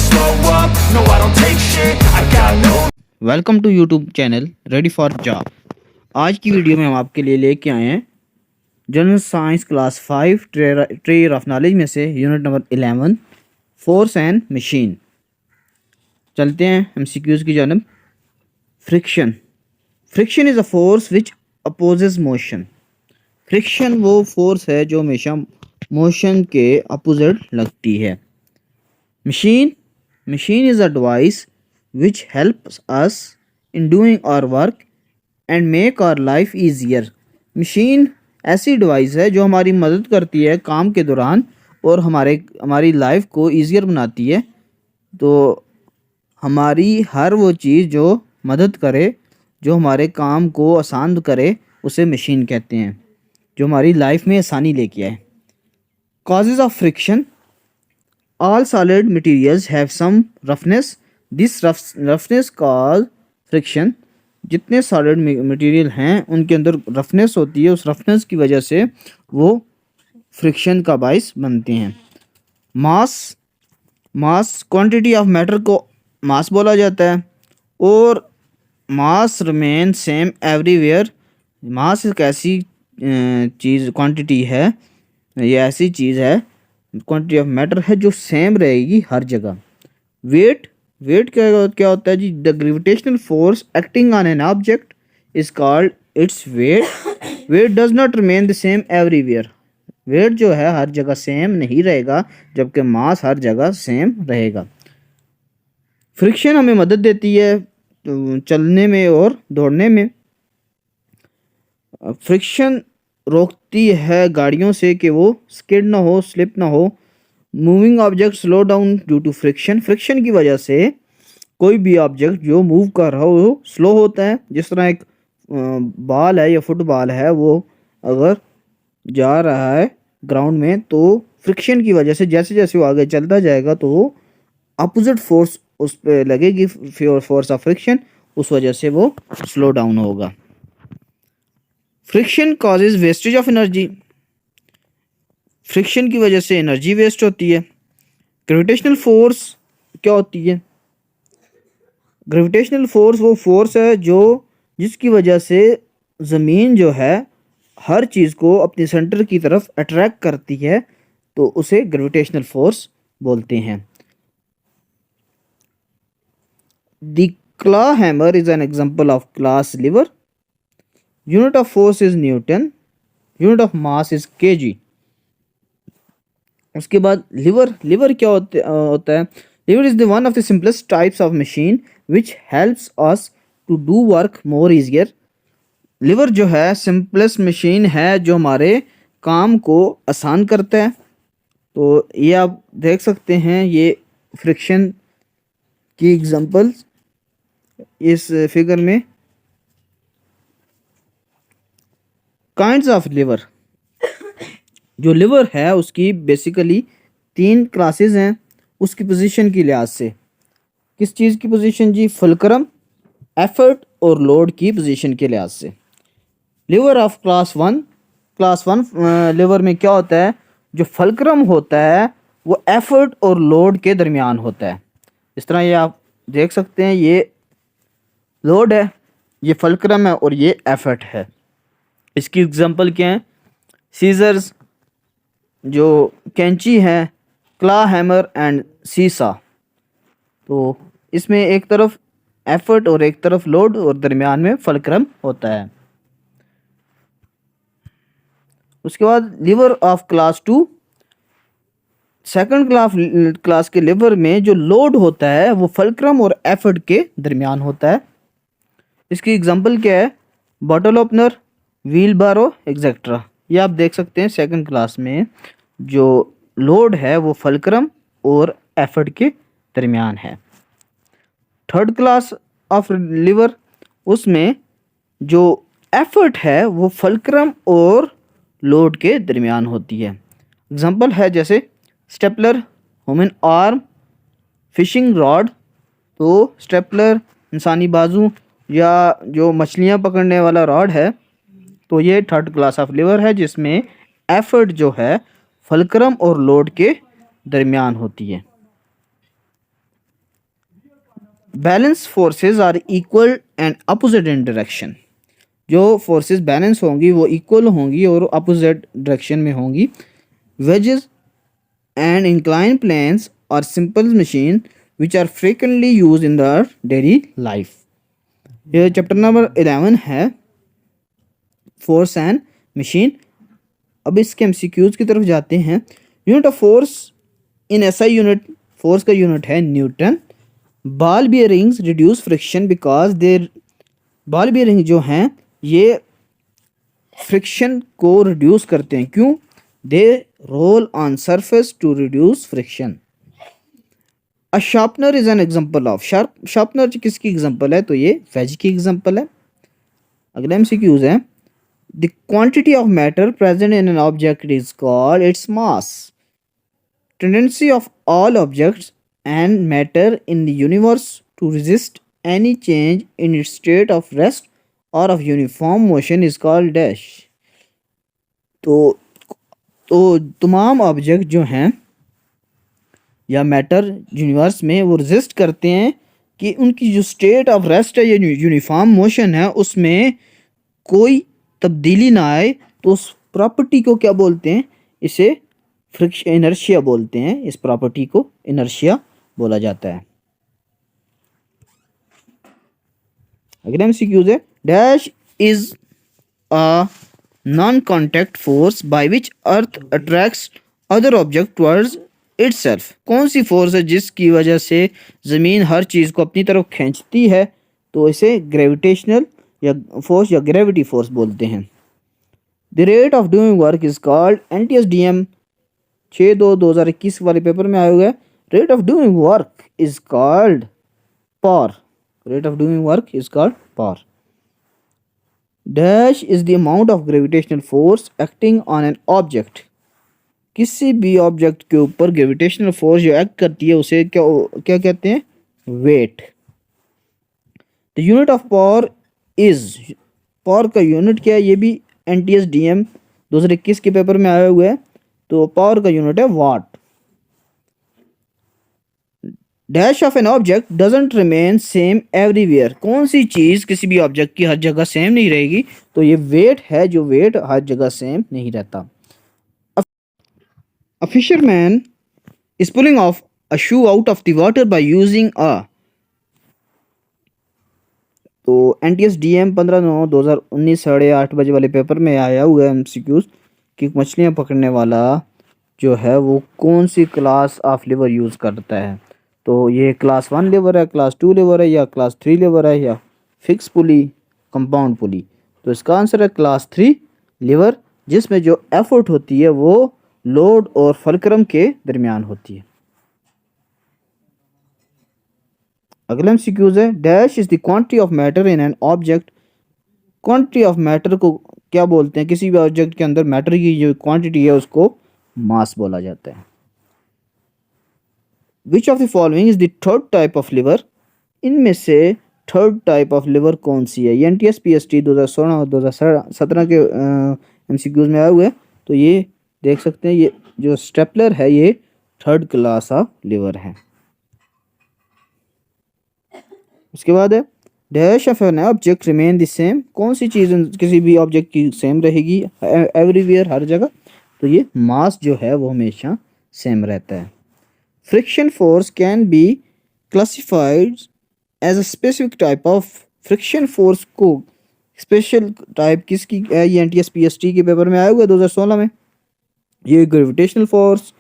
never slow up, no I don't take shit, I got no. Welcome to YouTube channel ready for job. आज की video में हम आपके लिए लेके आए हैं general science class 5 treasure of knowledge में से unit number 11 force and machine. चलते हैं एमसीक्यूज की जानब। Friction. Friction is a force which opposes motion. Friction वो फोर्स है जो हमेशा मोशन के अपोजिट लगती है। Machine. Machine is a device which helps us in doing our work and make our life easier। Machine ऐसी डिवाइस है जो हमारी मदद करती है काम के दौरान और हमारी लाइफ को ईजियर बनाती है। तो हमारी हर वो चीज़ जो मदद करे, जो हमारे काम को आसान करे, उसे मशीन कहते हैं, जो हमारी लाइफ में आसानी लेके आए। Causes of friction. All solid materials have some roughness. This roughness cause friction। जितने सॉलिड मटेरियल हैं उनके अंदर रफनेस होती है, उस रफनेस की वजह से वो फ्रिक्शन का बाइस बनते हैं। मास। मास क्वांटिटी ऑफ मैटर को मास बोला जाता है और मास रिमेन सेम एवरीवेयर। मास एक ऐसी चीज़ क्वांटिटी है, ये ऐसी चीज़ है, क्वांटिटी ऑफ मैटर है जो सेम रहेगी हर जगह। वेट। वेट क्या होता है जी? The gravitational force acting on an object is called its weight. Weight does not remain the same everywhere. Weight जो है हर जगह सेम नहीं रहेगा, जबकि मास हर जगह सेम रहेगा। फ्रिक्शन हमें मदद देती है चलने में और दौड़ने में। फ्रिक्शन रोकती है गाड़ियों से कि वो स्किड ना हो, स्लिप ना हो। Moving object slow down due to friction. Friction की वजह से कोई भी ऑब्जेक्ट जो मूव कर रहा हो वो स्लो होता है। जिस तरह एक बॉल है या फुटबॉल है, वो अगर जा रहा है ग्राउंड में तो फ्रिक्शन की वजह से जैसे जैसे वो आगे चलता जाएगा तो वो अपोजिट फोर्स उस पर लगेगी, फोर्स ऑफ फ्रिक्शन, उस वजह से वो स्लो डाउन होगा। Friction causes wastage of energy. Friction की वजह से एनर्जी वेस्ट होती है। ग्रेविटेशनल फोर्स क्या होती है? ग्रेविटेशनल फोर्स वो फोर्स है जिसकी वजह से ज़मीन जो है हर चीज़ को अपने सेंटर की तरफ अट्रैक्ट करती है, तो उसे ग्रेविटेशनल फोर्स बोलते हैं। The claw hammer is an example of class lever. Unit of force is newton. Unit of mass is KG. उसके बाद लिवर। लिवर क्या होता है? Lever is the one of the simplest types of machine which helps us to do work more easier. Lever जो है simplest machine है जो हमारे काम को आसान करता है। तो ये आप देख सकते हैं, ये फ्रिक्शन की एग्जांपल इस फिगर में। Kinds of liver. जो लिवर है उसकी बेसिकली 3 क्लासेस हैं उसकी पोजीशन की लिहाज से। किस चीज़ की पोजीशन जी? फुलक्रम, एफर्ट और लोड की पोजीशन के लिहाज से। Liver of class 1। Class 1 liver में क्या होता है? जो फुलक्रम होता है वो एफर्ट और लोड के दरमियान होता है। इस तरह ये आप देख सकते हैं, ये लोड है, ये फुलक्रम है और ये एफर्ट है। इसकी एग्जांपल क्या है? सीजर्स, जो कैंची है, क्लॉ हैमर एंड सीसा। तो इसमें एक तरफ एफर्ट और एक तरफ लोड और दरमियान में फुलक्रम होता है। उसके बाद liver of class 2। Second class के लिवर में जो लोड होता है वो फुलक्रम और एफर्ट के दरमियान होता है। इसकी एग्जांपल क्या है? बॉटल ओपनर, व्हील बारो एक्सेट्रा। ये आप देख सकते हैं सेकंड क्लास में जो लोड है वो फुलक्रम और एफर्ट के दरमियान है। थर्ड क्लास ऑफ लिवर, उसमें जो एफर्ट है वो फुलक्रम और लोड के दरमियान होती है। एग्जांपल है जैसे stapler, human arm, fishing rod. तो स्टेपलर इंसानी बाजू या जो मछलियां पकड़ने वाला रॉड है, तो ये थर्ड क्लास ऑफ लिवर है जिसमें एफर्ट जो है फुलक्रम और लोड के दरमियान होती है। Balance forces are equal and opposite in direction. जो फोर्सेस बैलेंस होंगी वो इक्वल होंगी और अपोजिट डायरेक्शन में होंगी। Wedges and incline planes are simple machine which are frequently use in the daily life. ये चैप्टर नंबर 11 है, फोर्स एंड मशीन। अब इसके एमसीक्यूज की तरफ जाते हैं। Unit of force in SI unit, force का यूनिट है newton. Ball bearings reduce friction because there, ball bearing जो हैं ये फ्रिक्शन को रिड्यूस करते हैं। क्यों? They roll on surface to reduce friction. A sharpener is an example of, sharpener किसकी एग्जांपल है? तो ये वेज की एग्जांपल है। अगला एमसीक्यूज है, the quantity of matter present in an object is called its mass. Tendency of all objects and matter in the universe to resist any change in its state of rest or of uniform motion is called dash। तो तमाम object जो हैं या matter universe में वो resist करते हैं कि उनकी जो स्टेट ऑफ रेस्ट है या यूनिफॉर्म मोशन है उसमें कोई तब्दीली ना आए। तो उस प्रॉपर्टी को क्या बोलते हैं? इसे फ्रिक्शन इनर्शिया बोलते हैं। इस प्रॉपर्टी को इनर्शिया बोला जाता है। अगला एमसीक्यूज है, dash is a non contact force by which earth attracts other object towards itself. कौन सी फोर्स है जिसकी वजह से ज़मीन हर चीज़ को अपनी तरफ खींचती है? तो इसे ग्रेविटेशनल या फोर्स या ग्रेविटी फोर्स बोलते हैं। The rate of doing work is called NTSDM 6/2/2021 वाले पेपर में आया हुआ है। Rate of doing work is called power. Rate of doing work is called power. Dash is the amount of gravitational force acting on an object. किसी भी object के ऊपर gravitational force जो एक्ट करती है उसे क्या क्या कहते हैं? Weight. The unit of power is, power का यूनिट क्या है? ये भी NTSDM 2021 के पेपर में आया हुआ है। तो पावर का यूनिट है watt. Dash of an object doesn't remain same everywhere. कौन सी चीज़ किसी भी ऑब्जेक्ट की हर जगह सेम नहीं रहेगी? तो ये वेट है, जो वेट हर जगह सेम नहीं रहता। A fisherman is pulling of a shoe out of the water by using a, तो NTSDM 15/9/2019 8:30 बजे वाले पेपर में आया हुआ है एमसीक्यूज कि मछलियाँ पकड़ने वाला जो है वो कौन सी क्लास ऑफ लिवर यूज़ करता है? तो ये क्लास 1 लेवर है, क्लास 2 लेवर है या क्लास 3 लेवर है या फिक्स पुली, कंपाउंड पुली? तो इसका आंसर है क्लास 3 लेवर, जिसमें जो एफर्ट होती है वो लोड और फलक्रम के दरमियान होती है। अगला एमसीक्यूज है, dash is the quantity of matter in an object. Quantity of matter को क्या बोलते हैं? किसी भी ऑब्जेक्ट के अंदर मैटर की जो क्वांटिटी है उसको मास बोला जाता है। Which of the following is the third type of liver? इनमें से थर्ड टाइप ऑफ लिवर कौन सी है? ये NTS PST 2016 और 2017 के एमसीक्यूज में आया हुआ है। तो ये देख सकते हैं, ये जो स्टेपलर है ये थर्ड क्लास ऑफ लिवर है। उसके बाद है, dash of an object remain the same. कौन सी चीज़ किसी भी ऑब्जेक्ट की सेम रहेगी एवरीवेयर, हर जगह? तो ये मास जो है वो हमेशा सेम रहता है। Friction force can be classified as a specific type of, friction force को स्पेशल टाइप किसकी है? ये NTS PST के पेपर में आया हुआ है 2016 में। ये gravitational force,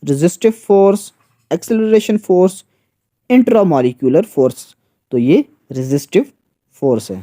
resistive force, acceleration force, intramolecular force. तो ये रेजिस्टिव फोर्स है।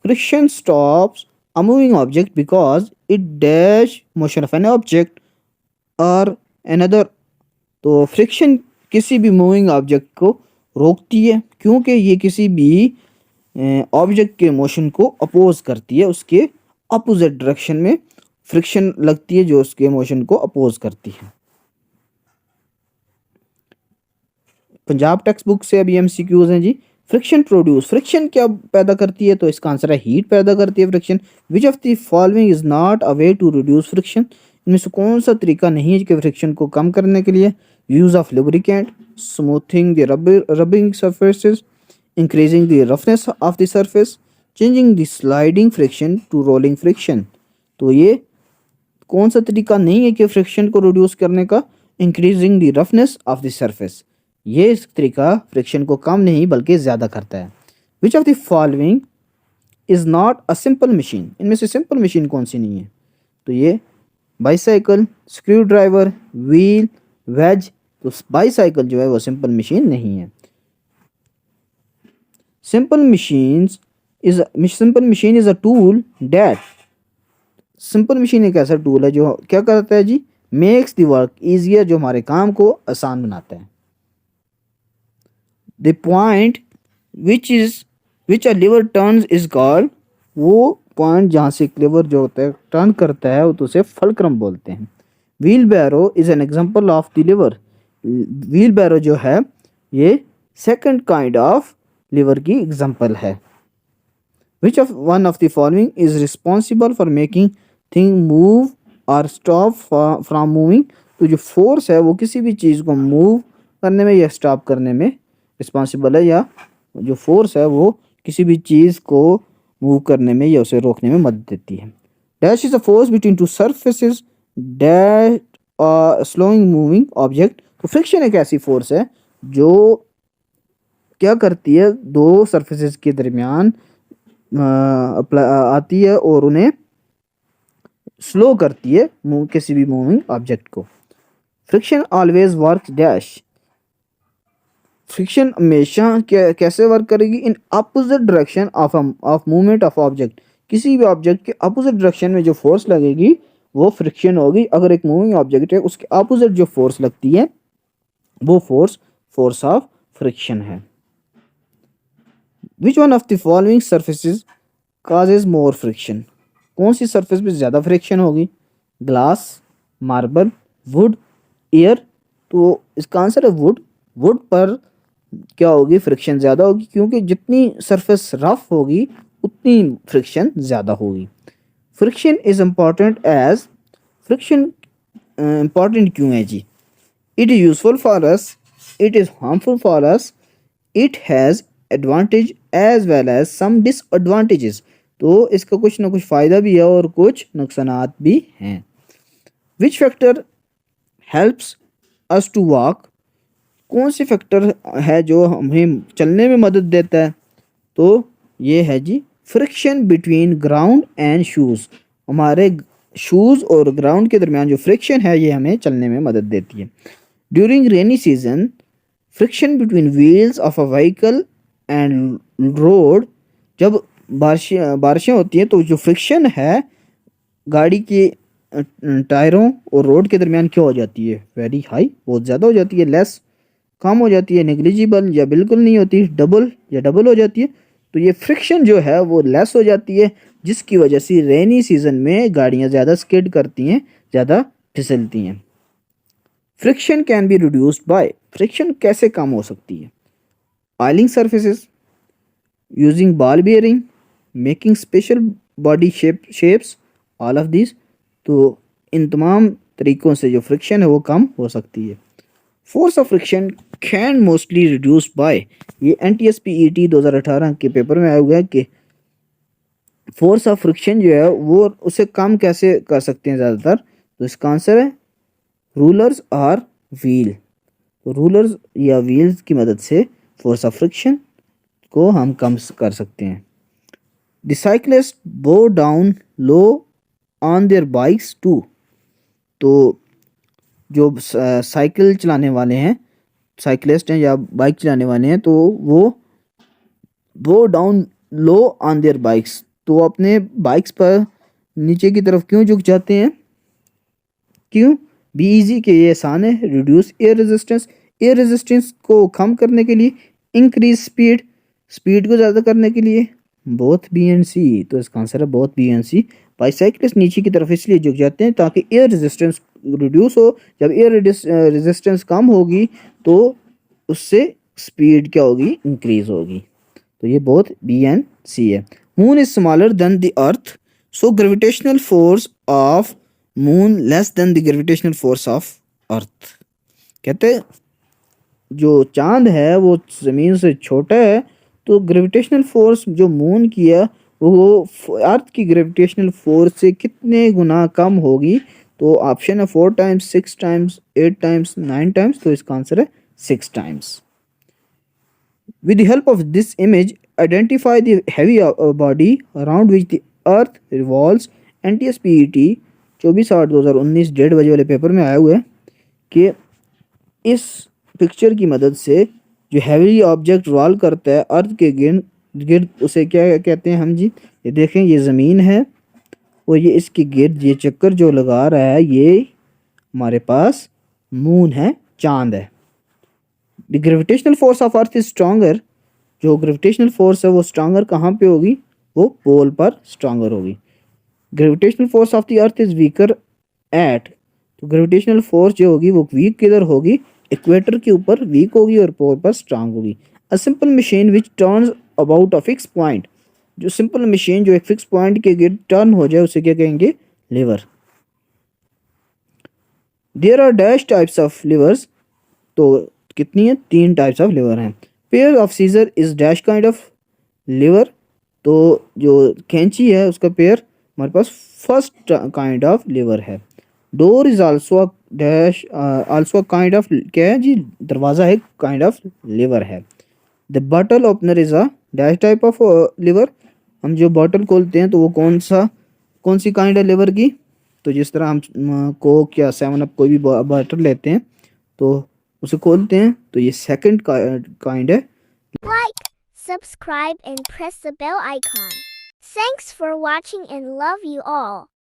Friction stops a moving object because it dash motion of an object और अनदर। तो फ्रिक्शन किसी भी मूविंग ऑब्जेक्ट को रोकती है क्योंकि ये किसी भी ऑब्जेक्ट के मोशन को अपोज करती है, उसके अपोजिट डायरेक्शन में फ्रिक्शन लगती है जो उसके मोशन को अपोज करती है। पंजाब टेक्स्ट बुक से अभी एमसीक्यूज हैं जी। फ्रिक्शन प्रोड्यूस, फ्रिक्शन क्या पैदा करती है? तो इसका आंसर है हीट पैदा करती है friction. Which of the following is not a way to reduce friction? इनमें से कौन सा तरीका नहीं है कि फ्रिक्शन को कम करने के लिए? Use of lubricant, smoothing the rubbing surfaces, increasing the roughness of the surface, changing the sliding friction to rolling friction. तो ये कौन सा तरीका नहीं है कि फ्रिक्शन को रिड्यूस करने का? Increasing the roughness of the surface. ये इस तरीका फ्रिक्शन को कम नहीं बल्कि ज़्यादा करता है। Which of the following is not a simple machine? इनमें से सिंपल मशीन कौन सी नहीं है? तो ये bicycle, screwdriver, wheel, wedge. तो बाईसाइकिल जो है वो सिंपल मशीन नहीं है। Simple machine is a tool that, simple machine एक ऐसा टूल है जो क्या करता है जी? मेक्स द वर्क ईजियर, जो हमारे काम को आसान बनाता है। The point which a lever turns is called, वो पॉइंट जहाँ से लीवर जो होता है टर्न करता है वो तो उसे फलक्रम बोलते हैं। Wheelbarrow is an example of the lever, wheelbarrow जो है ये सेकंड काइंड ऑफ लीवर की एग्जाम्पल है। Which of one of the following is responsible for making thing move और स्टॉप फ्रॉम मूविंग? तो जो फोर्स है वो किसी भी चीज़ को मूव करने में या स्टॉप करने में रिस्पॉन्सिबल है, या जो फोर्स है वो किसी भी चीज़ को मूव करने में या उसे रोकने में मदद देती है। Dash is a force between two surfaces that slowing moving object. तो फ्रिक्शन एक ऐसी फोर्स है जो क्या करती है? दो सर्फेसिस के दरमियान आती है और उन्हें स्लो करती है किसी भी मूविंग ऑब्जेक्ट को। Friction always work dash, friction हमेशा कैसे वर्क करेगी? In opposite direction of movement of object, किसी भी ऑब्जेक्ट के अपोजिट डायरेक्शन में जो फोर्स लगेगी वो फ्रिक्शन होगी। अगर एक मूविंग ऑब्जेक्ट है उसके अपोजिट जो फोर्स लगती है वो फोर्स ऑफ फ्रिक्शन है। Which one of the following surfaces causes more friction? कौन सी सरफेस पे ज़्यादा फ्रिक्शन होगी? Glass, marble, would, air. तो इसका आंसर है वुड। वुड पर क्या होगी? फ्रिक्शन ज़्यादा होगी, क्योंकि जितनी सरफेस रफ होगी उतनी फ्रिक्शन ज़्यादा होगी। Friction is important as, friction important क्यों है जी? It is useful for us, it is harmful for us, it has advantage as well as some disadvantages. तो इसका कुछ ना कुछ फ़ायदा भी है और कुछ नुकसानात भी हैं। Which factor helps us to walk? कौन से फैक्टर है जो हमें चलने में मदद देता है? तो ये है जी friction between ground and shoes. हमारे शूज़ और ग्राउंड के दरमियान जो फ्रिक्शन है ये हमें चलने में मदद देती है। During rainy season, friction between wheels of a vehicle and road, जब बारिशें होती हैं तो जो फ्रिक्शन है गाड़ी के टायरों और रोड के दरमियान क्या हो जाती है? वेरी हाई, बहुत ज़्यादा हो जाती है। लेस, कम हो जाती है। नेग्लिजिबल या बिल्कुल नहीं होती। डबल हो जाती है। तो ये फ्रिक्शन जो है वो लेस हो जाती है, जिसकी वजह से रेनी सीजन में गाड़ियाँ ज़्यादा स्किड करती हैं, ज़्यादा फिसलती हैं। Friction can be reduced by, friction कैसे कम हो सकती है? Oiling surfaces, using ball bearing, making special body shapes, all of this. तो इन तमाम तरीक़ों से जो फ्रिक्शन है वो कम हो सकती है। Force of friction can mostly reduce by, ये NTSPET 2018 के पेपर में आया हुआ है कि फोर्स ऑफ फ्रिक्शन जो है वो उसे कम कैसे कर सकते हैं ज़्यादातर। तो इसका आंसर है रूलर्स और व्हील। तो रूलर्स या व्हील्स की मदद से फोर्स ऑफ फ्रिक्शन को हम कम कर सकते हैं। The cyclist bow down low on their bikes too. तो जो साइकिल चलाने वाले हैं, साइकिलिस्ट हैं या बाइक चलाने वाले हैं, तो वो बो down low on their bikes, तो अपने बाइक्स पर नीचे की तरफ क्यों झुक जाते हैं? क्यों? बी इजी के ये आसान है। Reduce air resistance, air resistance को कम करने के लिए। इंक्रीज स्पीड, स्पीड को ज़्यादा करने के लिए। बोथ बी एंड सी, तो इसका आंसर है बोथ बी एंड सी। बाईसाइकिलिस्ट नीचे की तरफ इसलिए झुक जाते हैं ताकि एयर रेजिस्टेंस रिड्यूस हो। जब एयर रेजिस्टेंस कम होगी तो उससे स्पीड क्या होगी? इंक्रीज होगी। तो ये बोथ बी एंड सी है। Moon is smaller than the earth, so gravitational force of moon less than the gravitational force of earth. कहते जो चांद है वो ज़मीन से छोटा है, तो ग्रेविटेशनल फोर्स जो मून की है वो अर्थ की ग्रेविटेशनल फोर्स से कितने गुना कम होगी। तो ऑप्शन है 4 टाइम्स, 6 टाइम्स, 8 टाइम्स, 9 टाइम्स। तो इसका आंसर है 6 times. With the help of this image, identify the heavy body around which the earth revolves। NTSPET 24/8/2019 1:30 वाले पेपर में आया हुआ है कि इस पिक्चर की मदद से जो हैवी ऑब्जेक्ट रिवॉल्व करता है अर्थ के गिर्द गिर्द, उसे क्या कहते हैं हम जी। ये देखें, ये ज़मीन है और ये इसके गिर्द ये चक्कर जो लगा रहा है, ये हमारे पास मून है, चांद है। The gravitational force of earth is stronger. जो ग्रेविटेशनल फोर्स है वो स्ट्रॉन्गर कहाँ पे होगी? वो पोल पर स्ट्रॉन्गर होगी। Gravitational force of the earth is weaker at. तो ग्रेविटेशनल फोर्स जो होगी वो वीक किधर होगी? इक्वेटर के ऊपर वीक होगी और पोल पर स्ट्रांग होगी। A simple machine which turns about a fix point. जो सिंपल मशीन जो एक फिक्स पॉइंट के गिर्द टर्न हो जाए उसे क्या कहेंगे? Lever. There are dash types of levers. तो कितनी है? 3 टाइप्स ऑफ लिवर हैं। Pair of scissor is dash kind of lever. तो जो कैंची है उसका पेयर हमारे पास फर्स्ट काइंड ऑफ लिवर है। Door is also dash also kind of, क्या है जी? दरवाज़ा एक काइंड ऑफ लिवर है। The bottle opener is a dash type of lever. हम जो बॉटल खोलते हैं तो वो कौन सी काइंड है लिवर की? तो जिस तरह हम कोक या 7 अप कोई भी बॉटल लेते हैं तो उसे खोलते हैं, तो ये सेकंड काइंड है। Like, subscribe and press the bell icon. Thanks for watching and love you all.